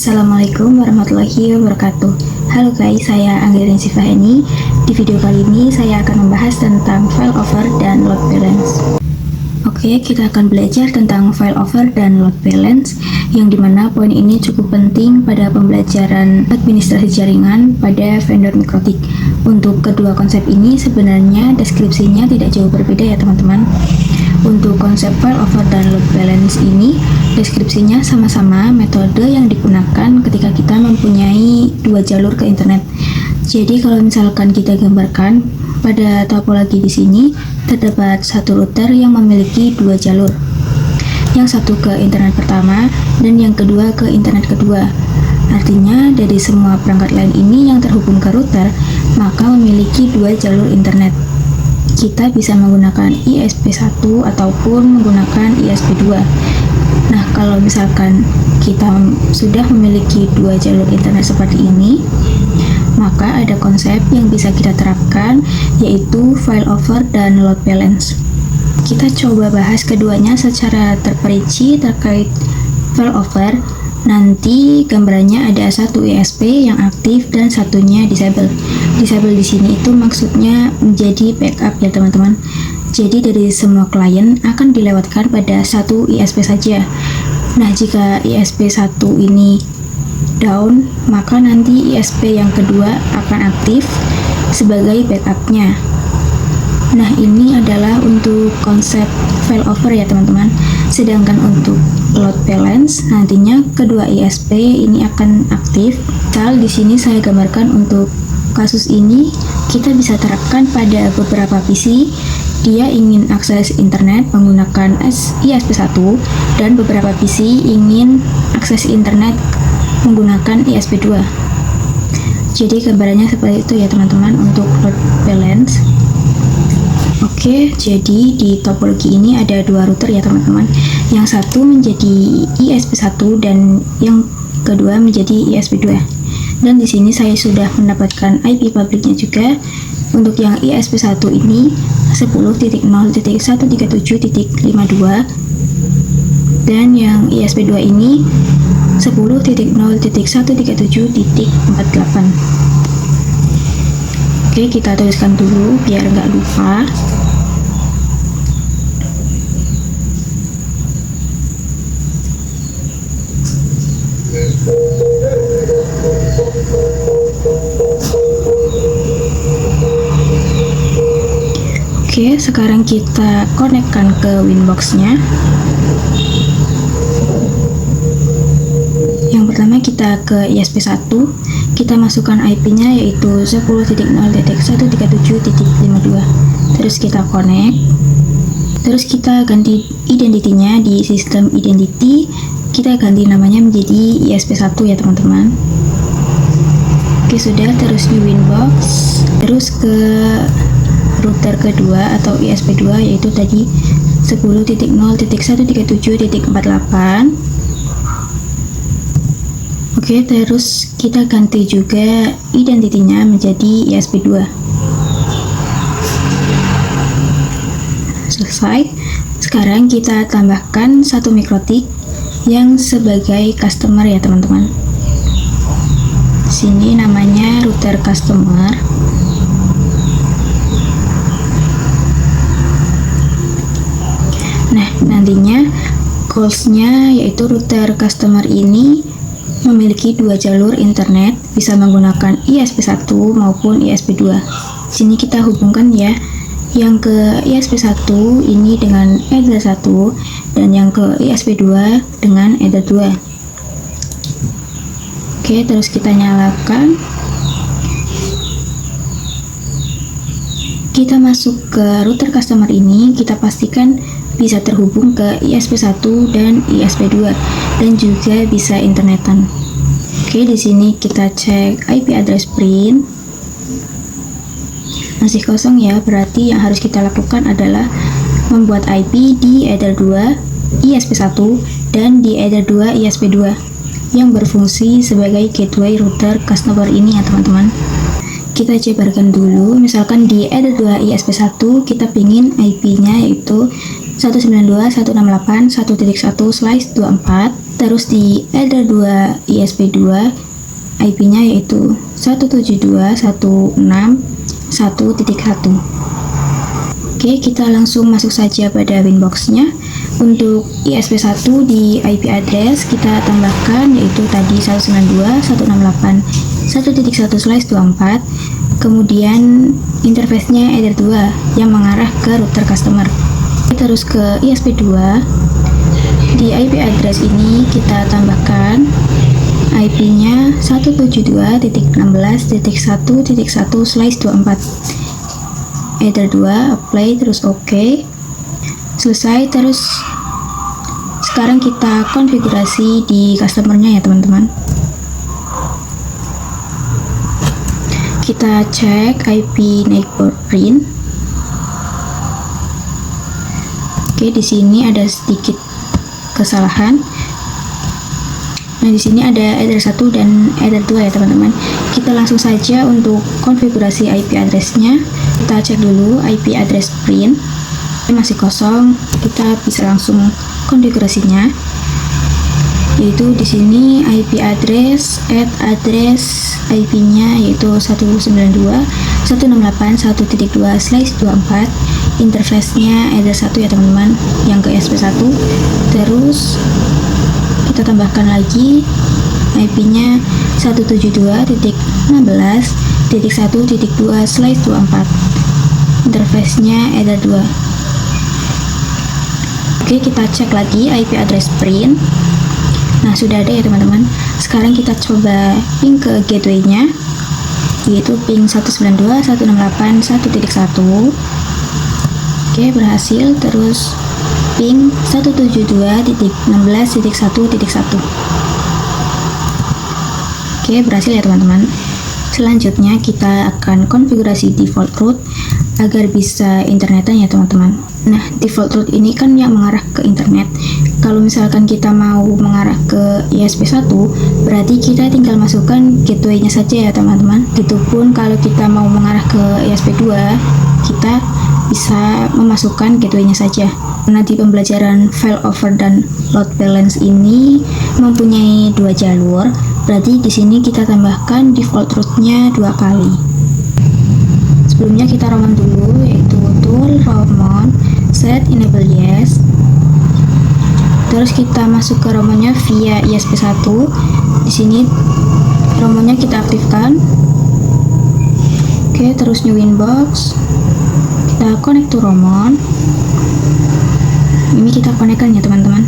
Assalamualaikum warahmatullahi wabarakatuh. Halo guys, saya Anggirin Sifaheni. Di video kali ini saya akan membahas tentang failover dan load balance. Oke, kita akan belajar tentang failover dan load balance, yang dimana poin ini cukup penting pada pembelajaran administrasi jaringan pada vendor mikrotik. Untuk kedua konsep ini sebenarnya deskripsinya tidak jauh berbeda ya teman-teman. Untuk konsep failover dan load balance ini, deskripsinya sama-sama metode yang digunakan ketika kita mempunyai dua jalur ke internet. Jadi kalau misalkan kita gambarkan pada topologi di sini terdapat satu router yang memiliki dua jalur. Yang satu ke internet pertama dan yang kedua ke internet kedua. Artinya dari semua perangkat lain ini yang terhubung ke router maka memiliki dua jalur internet. Kita bisa menggunakan ISP1 ataupun menggunakan ISP2. Nah, kalau misalkan kita sudah memiliki dua jalur internet seperti ini, maka ada konsep yang bisa kita terapkan, yaitu failover dan load balance. Kita coba bahas keduanya secara terperinci terkait failover. Nanti gambarannya ada satu ISP yang aktif dan satunya disable. Disable di sini itu maksudnya menjadi backup ya teman-teman. Jadi dari semua klien akan dilewatkan pada satu ISP saja. Nah, jika ISP1 ini down, maka nanti ISP yang kedua akan aktif sebagai backupnya. Nah, ini adalah untuk konsep failover ya teman-teman. Sedangkan untuk load balance nantinya kedua ISP ini akan aktif. Misal di sini saya gambarkan untuk kasus ini kita bisa terapkan pada beberapa PC. Dia ingin akses internet menggunakan ISP1 dan beberapa PC ingin akses internet menggunakan ISP2. Jadi gambarannya seperti itu ya teman-teman untuk load balance. Oke, jadi di topologi ini ada dua router ya teman-teman. Yang satu menjadi ISP1 dan yang kedua menjadi ISP2. Dan di sini saya sudah mendapatkan IP pabriknya juga. Untuk yang ISP1 ini 10.0.137.52 dan yang ISP2 ini 10.0.137.48. Oke, kita tuliskan dulu biar nggak lupa. Oke, sekarang kita konekkan ke Winbox-nya. Yang pertama kita ke ISP1, kita masukkan IP-nya yaitu 10.0.137.52. Terus kita connect. Terus kita ganti identitinya di sistem identity. Kita ganti namanya menjadi ISP1 ya teman-teman. Oke, sudah. Terus di Winbox. Terus ke router kedua atau ISP2 yaitu tadi 10.0.137.48. Oke, terus kita ganti juga identitinya menjadi ISP2. Selesai. Sekarang kita tambahkan satu mikrotik yang sebagai customer ya teman-teman. Sini namanya router customer. Nah, nantinya goals-nya yaitu router customer ini memiliki dua jalur internet, bisa menggunakan ISP1 maupun ISP2. Sini kita hubungkan ya, yang ke ISP1 ini dengan Ether 1 dan yang ke ISP2 dengan Ether 2. Oke, terus kita nyalakan. Kita masuk ke router customer ini, kita pastikan bisa terhubung ke ISP1 dan ISP2 dan juga bisa internetan. Oke, di sini kita cek IP address print. Masih kosong ya, berarti yang harus kita lakukan adalah membuat IP di Ether 2 ISP1 dan di Ether 2 ISP2 yang berfungsi sebagai gateway router customer ini ya teman-teman. Kita jabarkan dulu, misalkan di Ether 2 ISP1 kita pingin IP-nya yaitu 192.168.1.1/24. Terus di header 2 ISP2 IP-nya yaitu 172.168.1.1. Oke, kita langsung masuk saja pada winbox-nya. Untuk ISP1 di IP address kita tambahkan yaitu tadi 192.168.1.1/24. Kemudian interface-nya header 2 yang mengarah ke router customer. Terus ke ISP2. Di IP address ini kita tambahkan IP-nya 172.16.1.1/24. Header 2, apply, terus OK. Selesai. Terus sekarang kita konfigurasi di customernya ya teman-teman. Kita cek IP neighbor print. Oke, di sini ada sedikit kesalahan. Nah, di sini ada header 1 dan header 2 ya teman-teman. Kita langsung saja untuk konfigurasi IP address-nya. Kita cek dulu IP address print. Masih kosong, kita bisa langsung konfigurasinya. Yaitu di sini IP address, add address IP-nya yaitu 192.168.1.2/24. Interface-nya header 1 ya teman-teman, yang ke ISP1. Terus kita tambahkan lagi IP-nya 172.16.1.2/24. Interface-nya header 2. Oke, kita cek lagi IP address print. Nah, sudah ada ya teman-teman. Sekarang kita coba ping ke gateway-nya, yaitu ping 192.168.1.1. Oke, berhasil. Terus ping 172.16.1.1. Oke, berhasil ya teman-teman. Selanjutnya kita akan konfigurasi default route agar bisa internetan ya teman-teman. Nah, default route ini kan yang mengarah ke internet. Kalau misalkan kita mau mengarah ke ISP1, berarti kita tinggal masukkan gateway-nya saja ya teman-teman. Begitupun kalau kita mau mengarah ke ISP2, kita bisa memasukkan gateway-nya saja. Nah, di pembelajaran failover dan load balance ini mempunyai dua jalur, berarti di sini kita tambahkan default route-nya 2 kali. Sebelumnya kita roman dulu, yaitu tool roman set enable yes. Terus kita masuk ke romannya via ISP1. Di sini romannya kita aktifkan. Oke, terus new inbox. Kita connect to roman. Ini kita konekkan ya teman-teman.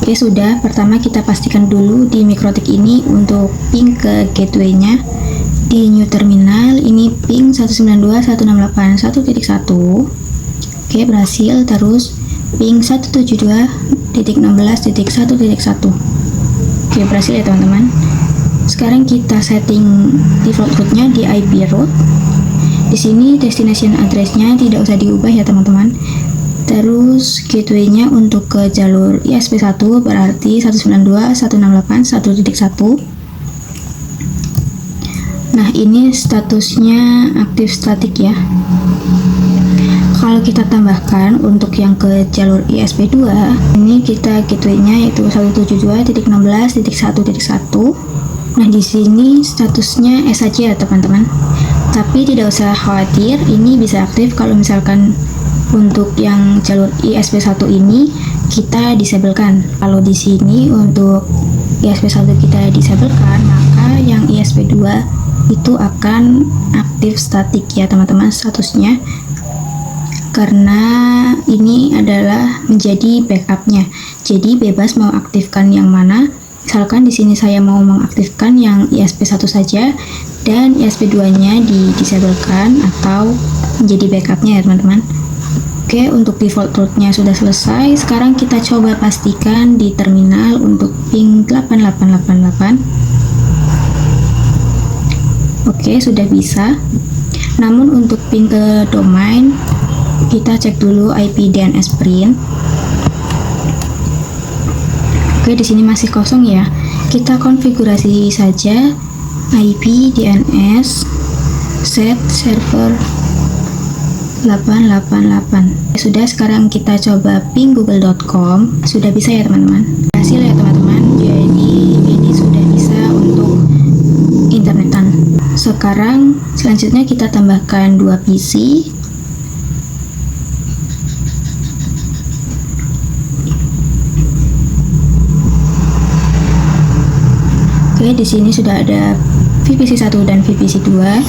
Oke, sudah. Pertama kita pastikan dulu di mikrotik ini untuk ping ke gateway-nya. Di new terminal ini ping 192.168.1.1. Oke, berhasil. Terus ping 172.16.1.1. Oke, berhasil ya teman-teman. Sekarang kita setting default route-nya di IP route. Di sini destination address-nya tidak usah diubah ya teman-teman. Terus gateway-nya untuk ke jalur ISP1 berarti 192.168.1.1. Nah, ini statusnya aktif statik ya. Kalau kita tambahkan untuk yang ke jalur ISP2, ini kita gateway-nya yaitu 172.16.1.1. Nah, di sini statusnya S saja ya teman-teman. Tapi tidak usah khawatir, ini bisa aktif kalau misalkan untuk yang jalur ISP1 ini kita disablekan. Kalau di sini untuk ISP1 kita disablekan, maka yang ISP2 itu akan aktif statik ya teman-teman statusnya. Karena ini adalah menjadi backupnya. Jadi bebas mau aktifkan yang mana. Misalkan di sini saya mau mengaktifkan yang ISP1 saja dan ISP2-nya disablekan atau menjadi backupnya ya teman-teman. Oke, untuk default route-nya sudah selesai. Sekarang kita coba pastikan di terminal untuk ping 8888. Oke, sudah bisa. Namun untuk ping ke domain, kita cek dulu IP DNS print. Oke, di sini masih kosong ya. Kita konfigurasi saja IP DNS set server 888. Sudah, sekarang kita coba ping google.com. Sudah bisa ya teman-teman? Hasil ya teman-teman. Jadi ini sudah bisa untuk internetan. Sekarang selanjutnya kita tambahkan 2 PC. Oke, di sini sudah ada VPC 1 dan VPC 2.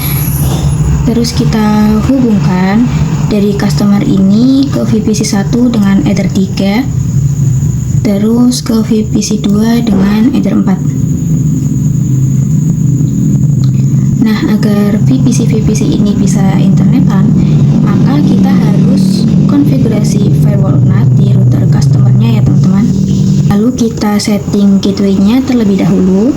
Terus kita hubungkan dari customer ini ke VPC 1 dengan Ether 3, terus ke VPC 2 dengan Ether 4. Nah, agar VPC ini bisa internetan, maka kita harus konfigurasi firewall NAT di router customernya ya teman-teman. Lalu kita setting gateway-nya terlebih dahulu.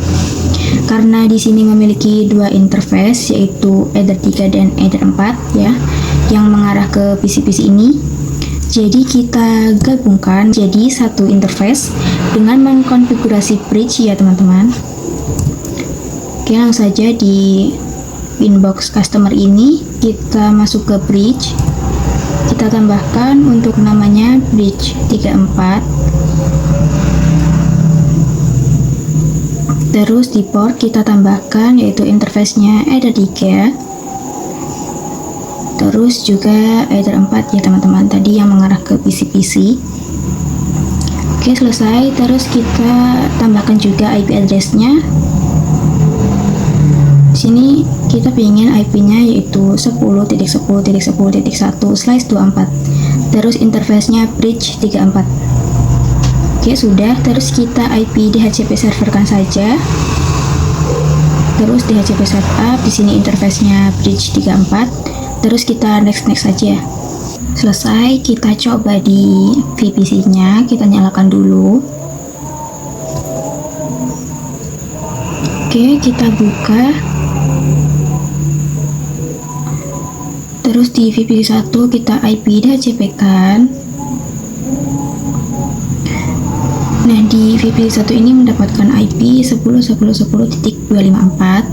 Karena di sini memiliki 2 interface, yaitu Ether 3 dan Ether 4 ya, yang mengarah ke PC-PC ini. Jadi kita gabungkan jadi satu interface dengan mengkonfigurasi bridge ya teman-teman. Oke, langsung saja di inbox customer ini kita masuk ke bridge. Kita tambahkan untuk namanya bridge 34. Terus di port kita tambahkan yaitu interface-nya Ether 3. Terus juga Ether 4 ya teman-teman, tadi yang mengarah ke PC-PC. Oke, selesai. Terus kita tambahkan juga IP address-nya. Di sini kita ingin IP-nya yaitu 10.10.10.1/24. Terus interface-nya bridge 34. Oke, sudah. Terus kita IP DHCP serverkan saja. Terus DHCP setup, di sini interface-nya bridge 34. Terus kita next saja. Selesai, kita coba di VPC-nya, kita nyalakan dulu. Oke, kita buka. Terus di VPC 1 kita IP DHCP kan. Nah, di VPC 1 ini mendapatkan IP 10.10.10.254.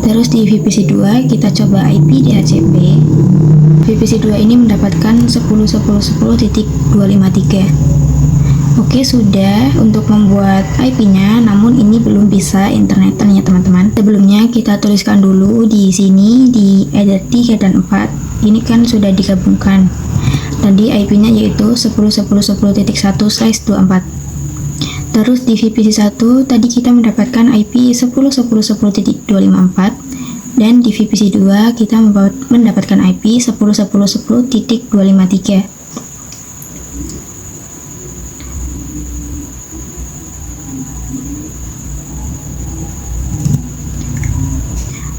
Terus di VPC 2 kita coba IP DHCP. VPC 2 ini mendapatkan 10.10.10.253. Oke, sudah untuk membuat IP-nya, namun ini belum bisa internetan ya teman-teman. Sebelumnya kita tuliskan dulu di sini di Ether 3 dan 4. Ini kan sudah digabungkan. Tadi IP-nya yaitu 10.10.10.1/24. Terus di VPC 1 tadi kita mendapatkan IP 10.10.10.254 dan di VPC 2 kita mendapatkan IP 10.10.10.253.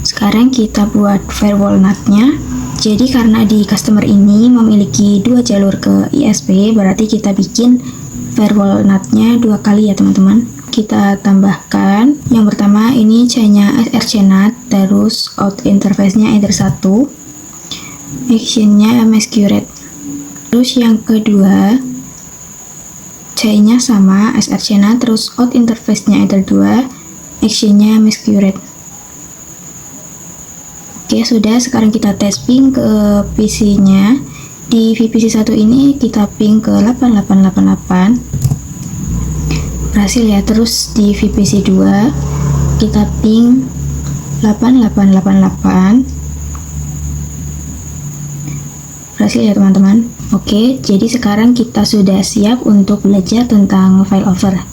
Sekarang kita buat firewall NAT-nya. Jadi karena di customer ini memiliki 2 jalur ke ISP, berarti kita bikin firewall NAT-nya 2 kali ya teman-teman. Kita tambahkan yang pertama ini C-nya SRC NAT, terus out interface-nya Ether 1, action-nya MSQRED. Terus yang kedua C-nya sama SRC NAT, terus out interface-nya Ether 2, action-nya MSQRED. Oke, sudah. Sekarang kita tes ping ke PC-nya. Di VPC 1 ini kita ping ke 8888. Berhasil ya. Terus di VPC 2 kita ping 8888. Berhasil ya teman-teman. Oke, jadi sekarang kita sudah siap untuk belajar tentang failover.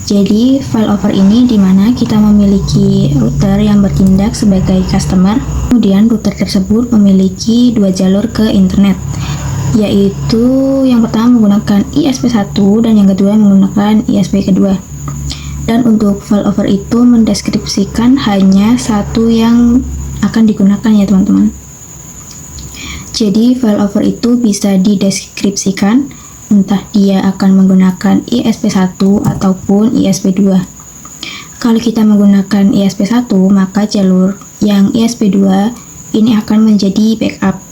Jadi failover ini dimana kita memiliki router yang bertindak sebagai customer, kemudian router tersebut memiliki 2 jalur ke internet, yaitu yang pertama menggunakan ISP1 dan yang kedua menggunakan ISP kedua. Dan untuk failover itu mendeskripsikan hanya satu yang akan digunakan ya teman-teman. Jadi failover itu bisa dideskripsikan entah dia akan menggunakan ISP1 ataupun ISP2. Kalau kita menggunakan ISP1, maka jalur yang ISP2 ini akan menjadi backup.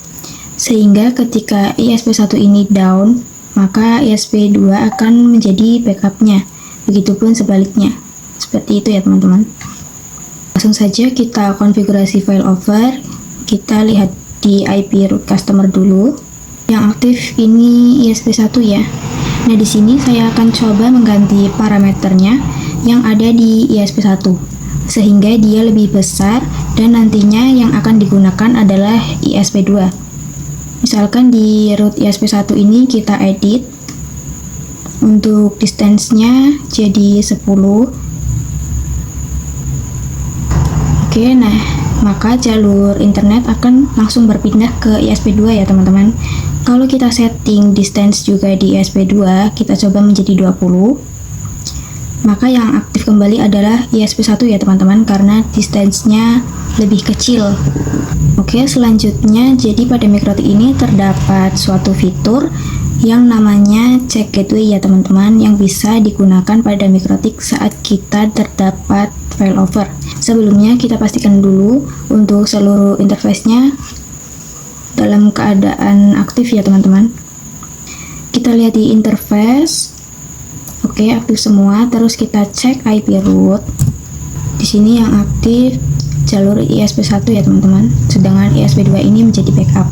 Sehingga ketika ISP1 ini down, maka ISP2 akan menjadi backupnya. Begitupun sebaliknya. Seperti itu ya teman-teman. Langsung saja kita konfigurasi failover. Kita lihat di IP root customer dulu. Yang aktif ini ISP1 ya. Nah, di sini saya akan coba mengganti parameternya yang ada di ISP1 sehingga dia lebih besar dan nantinya yang akan digunakan adalah ISP2. Misalkan di root ISP1 ini kita edit untuk distance-nya jadi 10. Oke, nah maka jalur internet akan langsung berpindah ke ISP2 ya teman-teman. Kalau kita setting distance juga di ISP2, kita coba menjadi 20, maka yang aktif kembali adalah ISP1 ya teman-teman, karena distance-nya lebih kecil. Oke, selanjutnya jadi pada Mikrotik ini terdapat suatu fitur yang namanya check gateway ya teman-teman, yang bisa digunakan pada Mikrotik saat kita terdapat failover. Sebelumnya kita pastikan dulu untuk seluruh interface-nya dalam keadaan aktif ya teman-teman. Kita lihat di interface, oke, aktif semua. Terus kita cek IP root. Di sini yang aktif jalur ISP1 ya teman-teman, sedangkan ISP2 ini menjadi backup.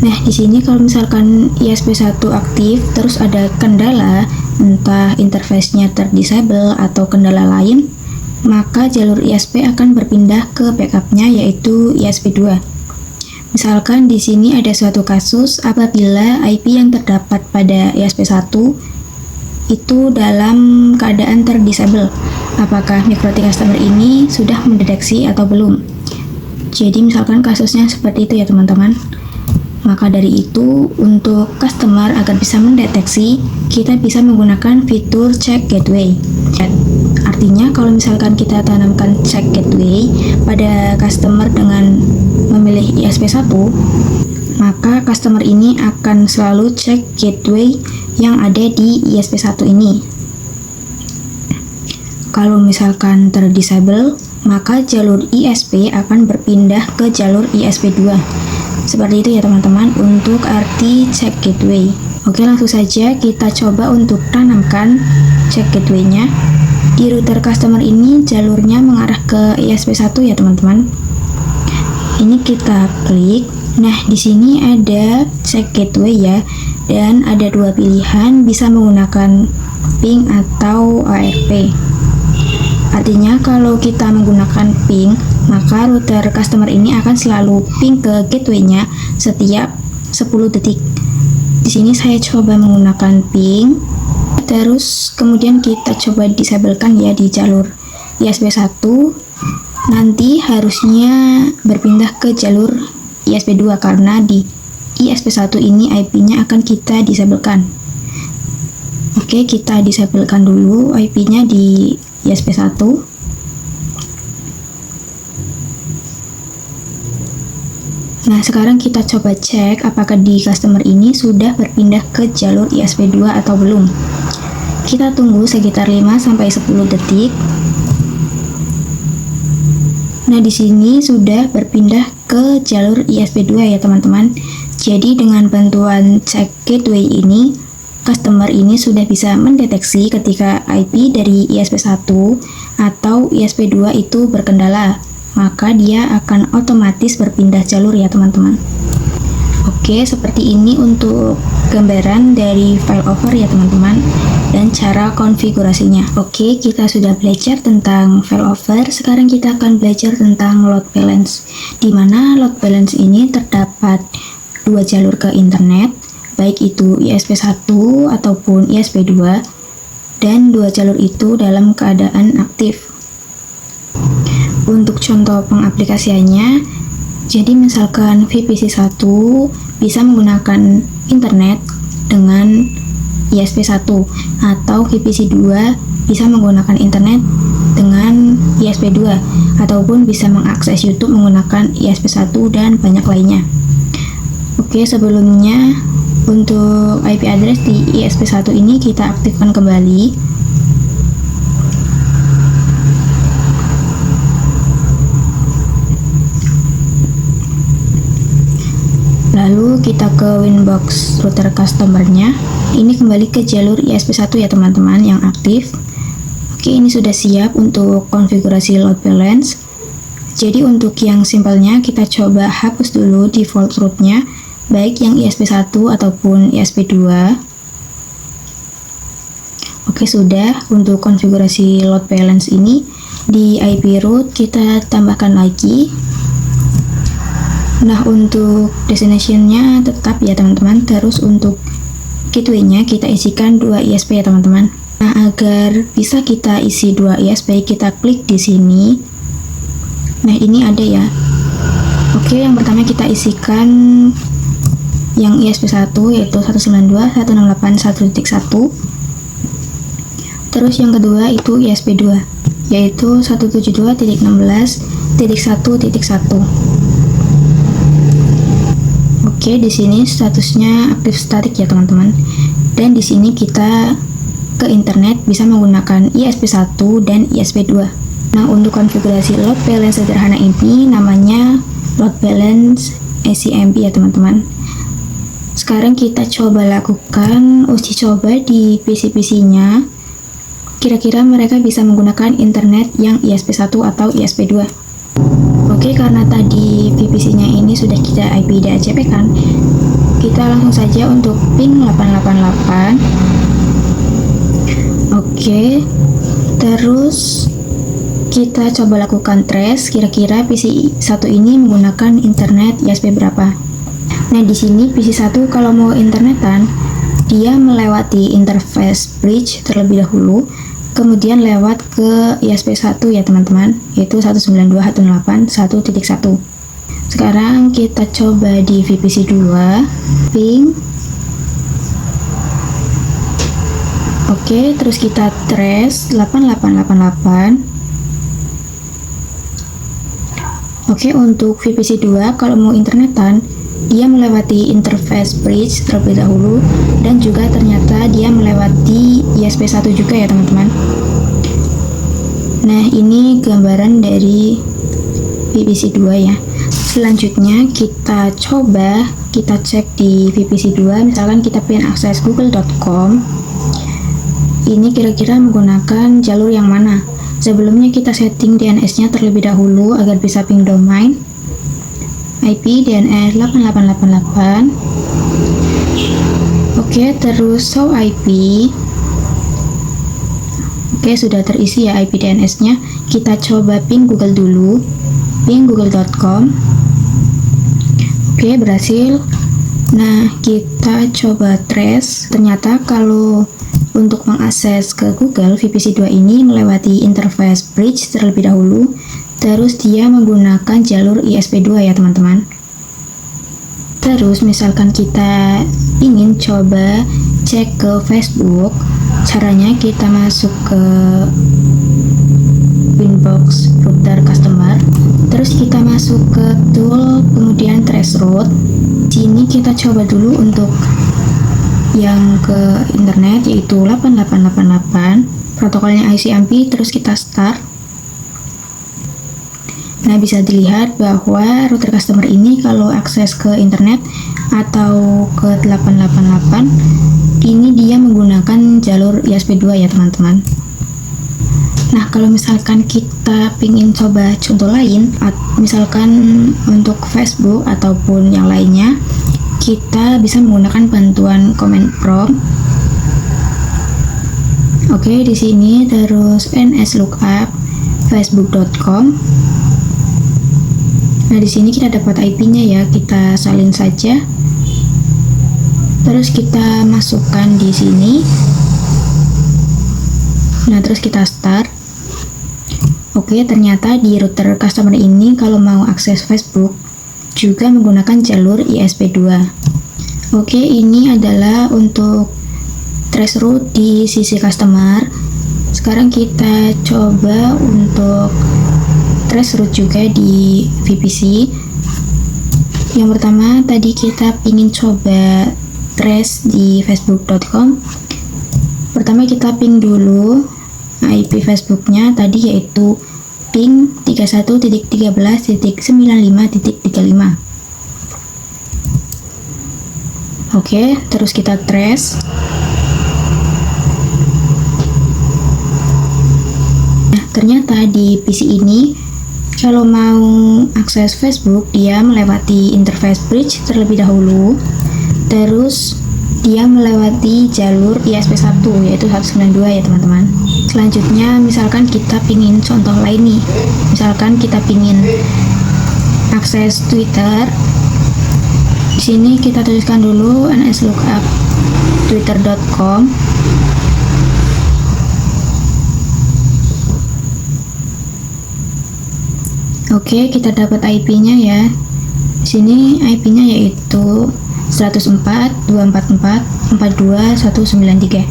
Nah, di sini kalau misalkan ISP1 aktif terus ada kendala, entah interface-nya terdisable atau kendala lain, maka jalur ISP akan berpindah ke backup-nya yaitu ISP2. Misalkan di sini ada suatu kasus apabila IP yang terdapat pada ISP1 itu dalam keadaan terdisable. Apakah Mikrotik customer ini sudah mendeteksi atau belum? Jadi misalkan kasusnya seperti itu ya teman-teman. Maka dari itu, untuk customer agar bisa mendeteksi, kita bisa menggunakan fitur check gateway. Artinya kalau misalkan kita tanamkan check gateway pada customer dengan memilih ISP1, maka customer ini akan selalu cek gateway yang ada di ISP1 ini. Kalau misalkan terdisable, maka jalur ISP akan berpindah ke jalur ISP2. Seperti itu ya teman-teman untuk arti check gateway. Oke, langsung saja kita coba untuk tanamkan check gateway-nya. Di router customer ini jalurnya mengarah ke ISP1 ya teman-teman. Ini kita klik. Nah, di sini ada check gateway ya, dan ada dua pilihan, bisa menggunakan ping atau ARP. Artinya kalau kita menggunakan ping, maka router customer ini akan selalu ping ke gateway-nya setiap 10 detik. Di sini saya coba menggunakan ping, terus kemudian kita coba disablekan ya di jalur ISP1. Nanti harusnya berpindah ke jalur ISP2 karena di ISP1 ini IP-nya akan kita disablekan. Oke, kita disablekan dulu IP-nya di ISP1. Nah, sekarang kita coba cek apakah di customer ini sudah berpindah ke jalur ISP2 atau belum. Kita tunggu sekitar 5-10 detik. Nah, di sini sudah berpindah ke jalur ISP2 ya teman-teman. Jadi dengan bantuan check gateway ini, customer ini sudah bisa mendeteksi ketika IP dari ISP1 atau ISP2 itu berkendala, maka dia akan otomatis berpindah jalur ya teman-teman. Oke, seperti ini untuk gambaran dari failover ya teman-teman, dan cara konfigurasinya. Oke, kita sudah belajar tentang failover. Sekarang kita akan belajar tentang load balance, di mana load balance ini terdapat dua jalur ke internet, baik itu ISP1 ataupun ISP2, dan dua jalur itu dalam keadaan aktif. Untuk contoh pengaplikasiannya, jadi misalkan VPC1 bisa menggunakan internet dengan ISP1, atau VPC2 bisa menggunakan internet dengan ISP2, ataupun bisa mengakses YouTube menggunakan ISP1 dan banyak lainnya. Oke, sebelumnya untuk IP address di ISP1 ini kita aktifkan kembali. Lalu kita ke Winbox router customer-nya. Ini kembali ke jalur ISP1 ya teman-teman yang aktif. Oke, ini sudah siap untuk konfigurasi load balance. Jadi untuk yang simpelnya kita coba hapus dulu default rootnya, baik yang ISP1 ataupun ISP2. Oke, sudah. Untuk konfigurasi load balance ini di IP root kita tambahkan lagi. Nah, untuk destination-nya tetap ya teman-teman. Terus untuk gateway-nya kita isikan 2 ISP ya teman-teman. Nah, agar bisa kita isi 2 ISP, kita klik di sini. Nah, ini ada ya. Oke, yang pertama kita isikan yang ISP1 yaitu 192.168.1.1. Terus yang kedua itu ISP2 yaitu 172.16.1.1. Oke, di sini statusnya aktif statik ya teman-teman. Dan di sini kita ke internet bisa menggunakan ISP1 dan ISP2. Nah, untuk konfigurasi load balance sederhana ini namanya load balance ACMP ya teman-teman. Sekarang kita coba lakukan uji coba di PC-PC-nya. Kira-kira mereka bisa menggunakan internet yang ISP1 atau ISP2. Oke, karena tadi VPC-nya ini sudah kita IP DHCP kan, kita langsung saja untuk ping 888. Oke, terus kita coba lakukan trace, kira-kira PC1 ini menggunakan internet ISP berapa. Nah, di sini PC1 kalau mau internetan, dia melewati interface bridge terlebih dahulu, kemudian lewat ke ISP1 ya teman-teman, yaitu 192.168.1.1. Sekarang kita coba di VPC2, ping. Oke, terus kita trace 8888. Oke, untuk VPC2 kalau mau internetan, dia melewati interface bridge terlebih dahulu dan juga ternyata dia melewati ISP1 juga ya teman-teman. Nah, ini gambaran dari VPC2 ya. Selanjutnya kita coba kita cek di VPC2, misalkan kita pengen akses google.com. Ini kira-kira menggunakan jalur yang mana? Sebelumnya kita setting DNS-nya terlebih dahulu agar bisa ping domain. IP DNS 8888. Oke, terus show IP. Oke, sudah terisi ya IP DNS-nya. Kita coba ping Google dulu. Ping google.com. Oke, berhasil. Nah, kita coba trace. Ternyata kalau untuk mengakses ke Google, VPC2 ini melewati interface bridge terlebih dahulu, terus dia menggunakan jalur ISP2 ya teman-teman. Terus misalkan kita ingin coba cek ke Facebook, caranya kita masuk ke Winbox router customer, terus kita masuk ke tool, kemudian trace route. Sini kita coba dulu untuk yang ke internet yaitu 8888, protokolnya ICMP, terus kita start. Nah, bisa dilihat bahwa router customer ini kalau akses ke internet atau ke 888 ini dia menggunakan jalur ISP2 ya teman-teman. Nah, kalau misalkan kita ingin coba contoh lain, misalkan untuk Facebook ataupun yang lainnya, kita bisa menggunakan bantuan command prompt. Oke, di sini terus nslookup facebook.com. Nah, di sini kita dapat IP-nya ya, kita salin saja. Terus kita masukkan di sini. Nah, terus kita start. Oke, ternyata di router customer ini kalau mau akses Facebook juga menggunakan jalur ISP2. Oke, ini adalah untuk trace route di sisi customer. Sekarang kita coba untuk trace route juga di VPC. Yang pertama tadi kita ingin coba trace di facebook.com. Pertama kita ping dulu IP Facebooknya tadi yaitu ping 31.13.95.35. Oke, terus kita trace. Nah, ternyata di PC ini Kalau mau akses Facebook, dia melewati interface bridge terlebih dahulu, terus dia melewati jalur ISP1 yaitu 192 ya teman-teman. Selanjutnya misalkan kita pingin contoh lain nih, misalkan kita pingin akses Twitter. Di sini kita tuliskan dulu nslookup twitter.com. Oke, kita dapat IP-nya ya. Di sini IP-nya yaitu 104.244.42.193.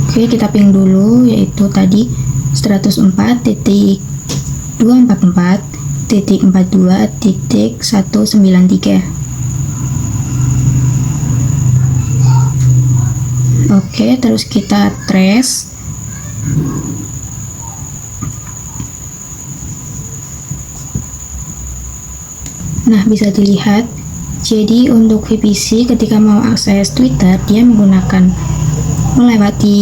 Oke, kita ping dulu yaitu tadi 104.244.42.193. Oke, terus kita trace. Nah, bisa dilihat, jadi untuk VPC ketika mau akses Twitter, dia melewati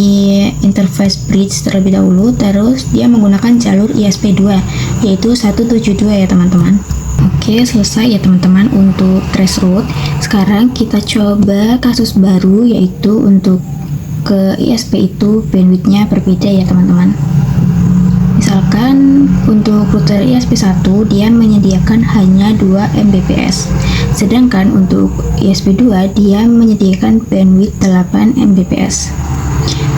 interface bridge terlebih dahulu, terus dia menggunakan jalur ISP2 yaitu 172 ya teman-teman. Oke, selesai ya teman-teman untuk traceroute. Sekarang kita coba kasus baru, yaitu untuk ke ISP itu bandwidthnya berbeda ya teman-teman. Misalkan untuk router ISP1 dia menyediakan hanya 2 Mbps, sedangkan untuk ISP2 dia menyediakan bandwidth 8 Mbps.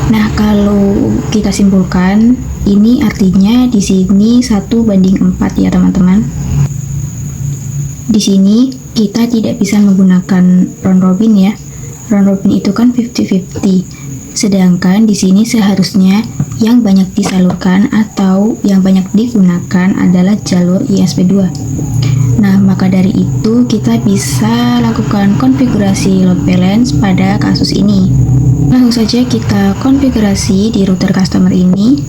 Nah, kalau kita simpulkan, ini artinya di sini 1:4 ya teman-teman. Di sini kita tidak bisa menggunakan round robin ya. Round robin itu kan 50-50. Sedangkan di sini seharusnya yang banyak disalurkan atau yang banyak digunakan adalah jalur ISP2. Nah, maka dari itu kita bisa lakukan konfigurasi load balance pada kasus ini. Langsung saja kita konfigurasi di router customer ini.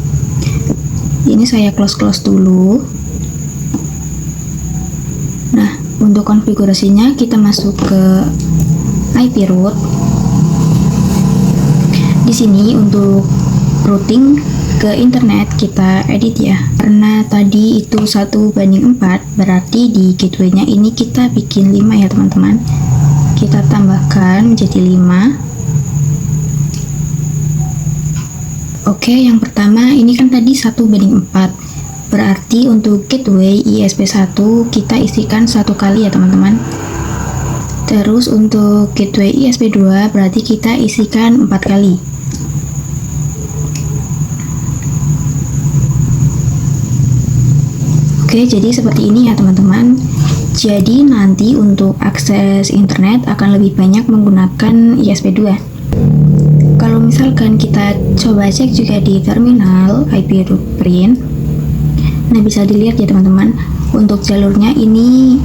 Ini saya close dulu. Nah, untuk konfigurasinya kita masuk ke IP route. Di sini untuk routing ke internet kita edit ya, karena tadi itu 1:4, berarti di gateway-nya ini kita bikin 5 ya teman-teman. Kita tambahkan menjadi 5. Oke, yang pertama ini kan tadi 1:4, berarti untuk gateway ISP1 kita isikan 1 kali ya teman-teman. Terus untuk gateway ISP2 berarti kita isikan 4 kali. Oke, jadi seperti ini ya teman-teman. Jadi nanti untuk akses internet akan lebih banyak menggunakan ISP2. Kalau misalkan kita coba cek juga di terminal IP route print, nah bisa dilihat ya teman-teman, untuk jalurnya ini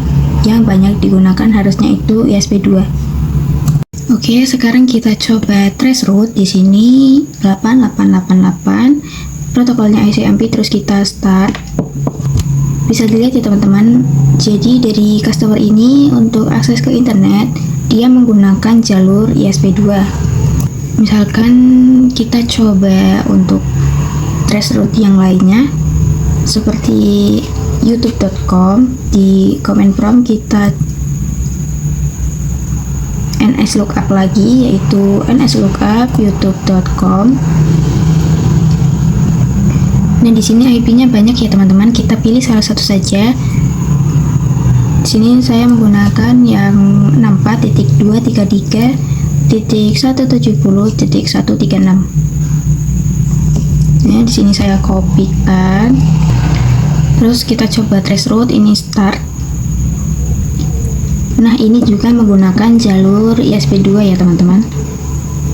yang banyak digunakan harusnya itu ISP2. Oke, sekarang kita coba traceroute. Di sini 8888 protokolnya ICMP, terus kita start. Bisa dilihat ya teman-teman, jadi dari customer ini untuk akses ke internet dia menggunakan jalur ISP2. Misalkan kita coba untuk traceroute yang lainnya seperti youtube.com, di command prompt kita nslookup lagi, yaitu nslookup youtube.com. Nah, di sini IP-nya banyak ya teman-teman. Kita pilih salah satu saja. Di sini saya menggunakan yang 64.233.170.136. Nah, di sini saya kopikan. Terus kita coba traceroute, ini start. Nah, ini juga menggunakan jalur ISP2 ya teman-teman.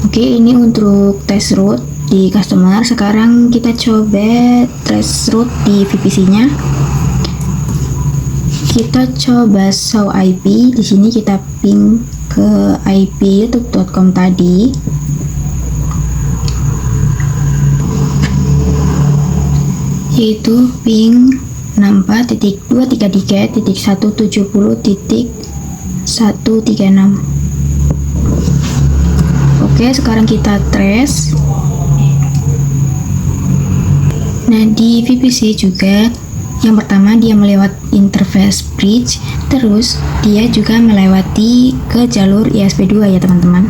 Oke, ini untuk traceroute di customer. Sekarang kita coba traceroute di VPC-nya. Kita coba show IP. Di sini kita ping ke IP youtube.com tadi. Yaitu ping 64.233.170.136. Oke, sekarang kita trace. Nah, di VPC juga Yang pertama, dia melewati interface bridge, terus dia juga melewati ke jalur ISP2 ya teman-teman.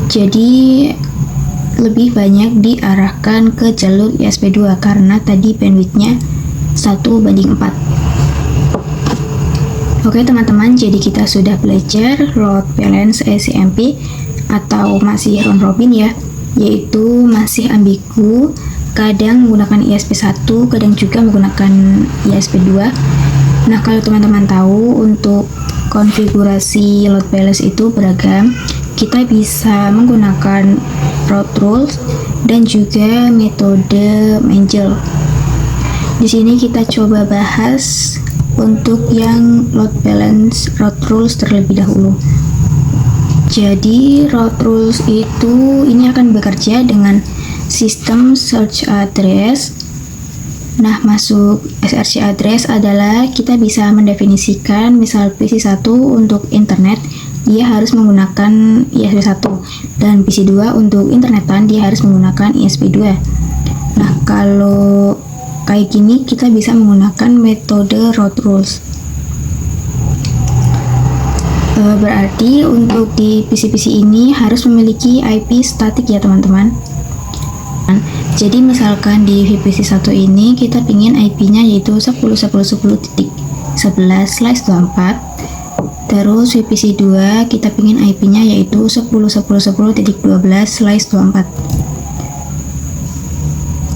Jadi lebih banyak diarahkan ke jalur ISP2 karena tadi bandwidthnya 1:4. Oke teman-teman, jadi kita sudah belajar load balance ACMP atau masih round robin ya, yaitu masih ambigu, kadang menggunakan ISP1, kadang juga menggunakan ISP2. Nah, kalau teman-teman tahu untuk konfigurasi load balance itu beragam, kita bisa menggunakan route rules dan juga metode Mengel. Di sini kita coba bahas untuk yang load balance route rules terlebih dahulu. Jadi route rules itu ini akan bekerja dengan sistem search address. Nah, masuk SRC address adalah kita bisa mendefinisikan misal PC1 untuk internet dia harus menggunakan ISP1 dan PC2 untuk internetan dia harus menggunakan ISP2. Nah, kalau kayak gini kita bisa menggunakan metode route rules. Berarti untuk di PC-PC ini harus memiliki IP statik ya teman-teman. Jadi misalkan di VPC1 ini kita pingin IP-nya yaitu 10.10.10.11/24. Terus VPC2 kita pingin IP-nya yaitu 10.10.10.12/24.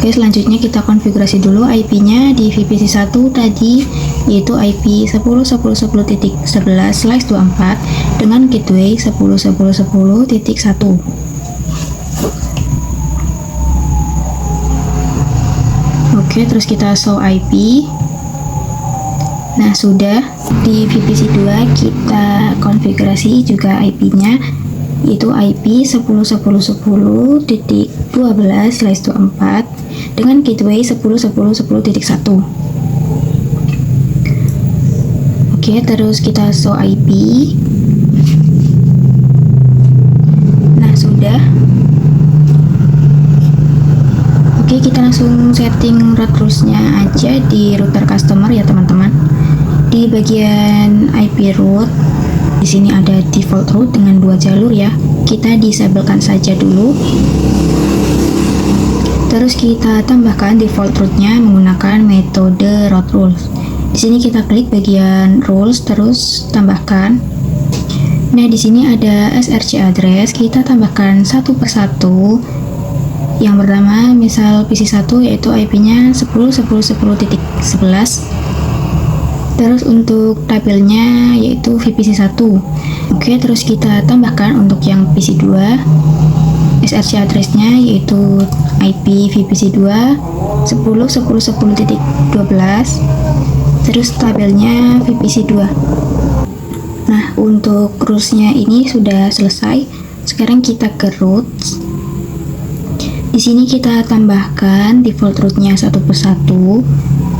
Oke, selanjutnya kita konfigurasi dulu IP-nya di VPC1 tadi yaitu IP 10.10.10.11/24 dengan gateway 10.10.10.1. Oke, terus kita show IP. Nah, sudah di VPC2 kita konfigurasi juga IP-nya yaitu IP 10.10.10.12/24 dengan gateway 10.10.10.1. Oke, terus kita show IP. Nah, sudah. Oke, kita langsung setting route rules-nya aja di router customer ya teman-teman. Di bagian IP route, di sini ada default route dengan 2 jalur ya. Kita disablekan saja dulu. Terus kita tambahkan default route-nya menggunakan metode route rules. Di sini kita klik bagian rules terus tambahkan. Nah, di sini ada SRC address, kita tambahkan satu persatu. Yang pertama, misal PC1 yaitu IP-nya 10.10.10.11. Terus untuk tabelnya yaitu VPC1. Oke, terus kita tambahkan untuk yang PC2 SRC address-nya yaitu IP VPC2 10.10.10.12. Terus tabelnya VPC2. Nah, untuk rules-nya ini sudah selesai. Sekarang kita ke routes. Di sini kita tambahkan default route-nya satu persatu.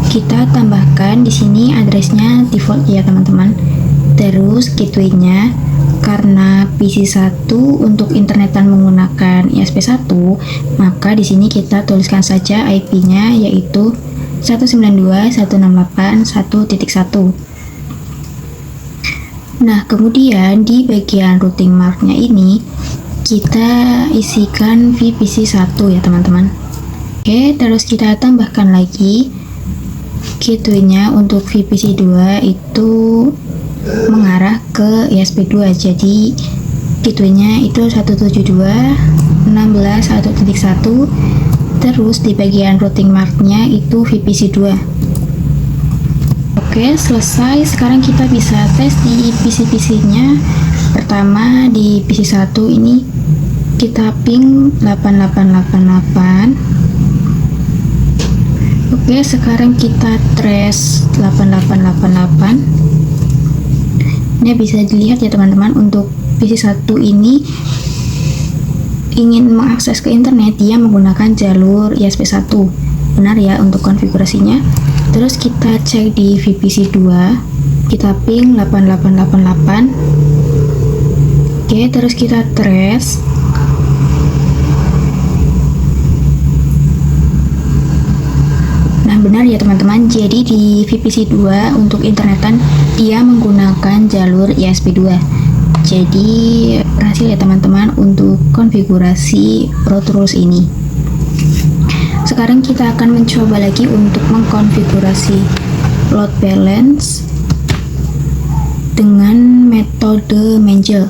Kita tambahkan di sini address-nya default ya teman-teman. Terus gateway-nya karena PC1 untuk internetan menggunakan ISP1, maka di sini kita tuliskan saja IP-nya yaitu 192.168.1.1. Nah, kemudian di bagian routing mark-nya ini kita isikan VPC1 ya teman-teman. Oke, terus kita tambahkan lagi gateway-nya untuk VPC2 itu mengarah ke ISP2. Jadi gateway-nya itu 172.16.1.1. Terus di bagian routing mark-nya itu VPC2. Oke, selesai. Sekarang kita bisa tes di PC-PC-nya. Pertama di PC1 ini kita ping 8888. Oke, sekarang kita trace 8888. Ini bisa dilihat ya teman-teman, untuk PC1 ini ingin mengakses ke internet dia menggunakan jalur ISP1. Benar ya untuk konfigurasinya. Terus kita cek di VPC2, kita ping 8888. Oke, terus kita trace. Nah, benar ya teman-teman, jadi di VPC 2 untuk internetan dia menggunakan jalur ISP2. Jadi berhasil ya teman-teman untuk konfigurasi root rules ini. Sekarang kita akan mencoba lagi untuk mengkonfigurasi load balance dengan metode Mangle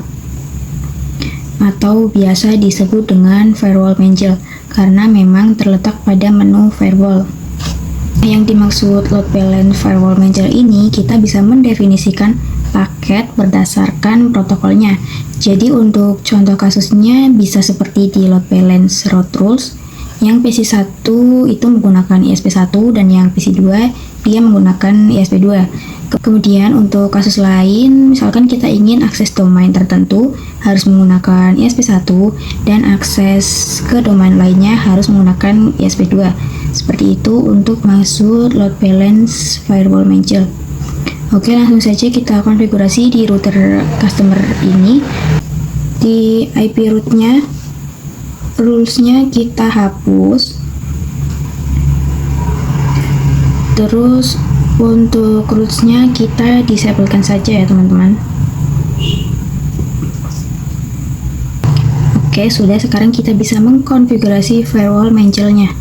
atau biasa disebut dengan firewall Mangle karena memang terletak pada menu firewall. Yang dimaksud load balance firewall Mangle ini, kita bisa mendefinisikan paket berdasarkan protokolnya. Jadi untuk contoh kasusnya bisa seperti di load balance root rules, yang PC1 itu menggunakan ISP1 dan yang PC2 dia menggunakan ISP2. Kemudian untuk kasus lain, misalkan kita ingin akses domain tertentu harus menggunakan ISP1 dan akses ke domain lainnya harus menggunakan ISP2. Seperti itu untuk maksud load balance firewall Mangle. Oke, langsung saja kita konfigurasi di router customer ini. Di IP rootnya, rulesnya kita hapus. Terus untuk rulesnya kita disablekan saja ya teman-teman. Oke, sudah. Sekarang kita bisa mengkonfigurasi firewall Mangle-nya.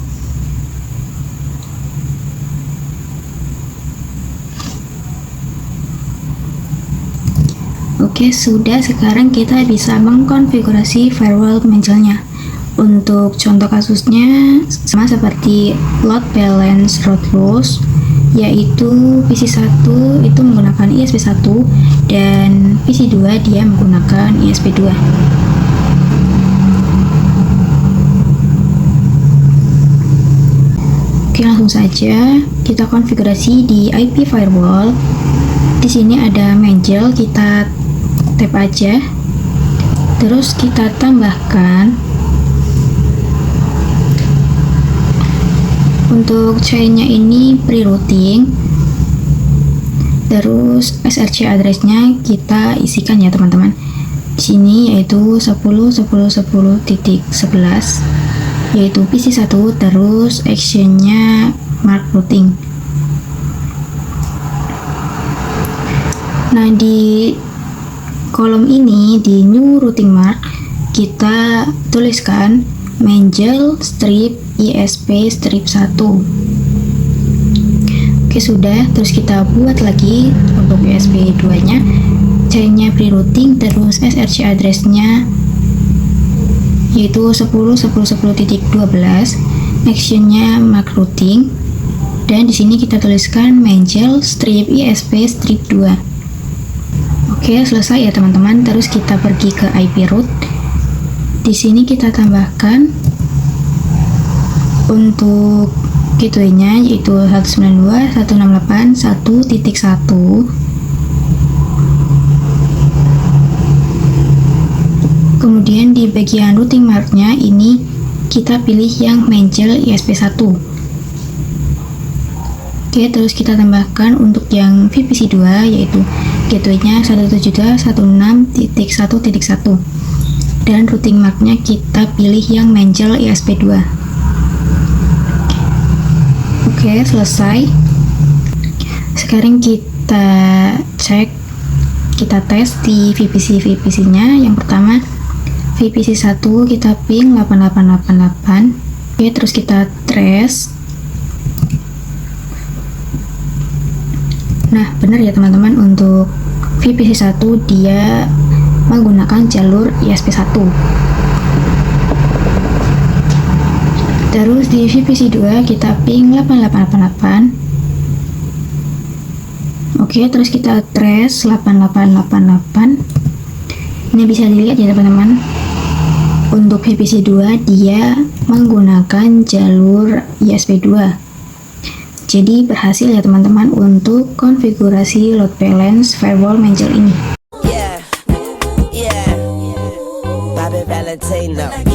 Oke, sudah. Sekarang kita bisa mengkonfigurasi firewall Mangle-nya. Untuk contoh kasusnya sama seperti load balance root rules, yaitu PC1 itu menggunakan ISP1 dan PC2 dia menggunakan ISP2. Oke, langsung saja kita konfigurasi di IP firewall. Di sini ada Mangle, kita tap aja. Terus kita tambahkan untuk chainnya ini pre-routing, terus SRC addressnya kita isikan ya teman-teman. Di sini yaitu 10.10.10.11 yaitu PC1, terus actionnya mark routing. Nah, di kolom ini di new routing mark kita tuliskan Mangle strip ISP strip 1. Oke, sudah. Terus kita buat lagi untuk ISP 2 nya, chainnya pre-routing, terus SRC addressnya yaitu 10.10.10.12, actionnya mark routing, dan di sini kita tuliskan Mangle strip ISP strip 2. Oke, selesai ya teman-teman. Terus kita pergi ke IP root. Di sini kita tambahkan untuk gateway-nya yaitu 192.168.1.1. Kemudian di bagian routing mark-nya ini kita pilih yang Mangle ISP1. Oke, terus kita tambahkan untuk yang VPC 2 yaitu gateway-nya 172.168.1.1 dan routing mark-nya kita pilih yang Mangle ISP2. Oke, selesai. Sekarang kita cek, kita tes di VPC-nya. Yang pertama VPC 1 kita ping 8888. Oke, terus kita trace. Nah, benar ya teman-teman, untuk VPC 1 dia menggunakan jalur ISP1. Terus di VPC 2 kita ping 8888. Oke, terus kita trace 8888. Ini bisa dilihat ya teman-teman, untuk VPC 2 dia menggunakan jalur ISP2. Jadi berhasil ya teman-teman untuk konfigurasi load balance firewall Mangle ini. Valentino.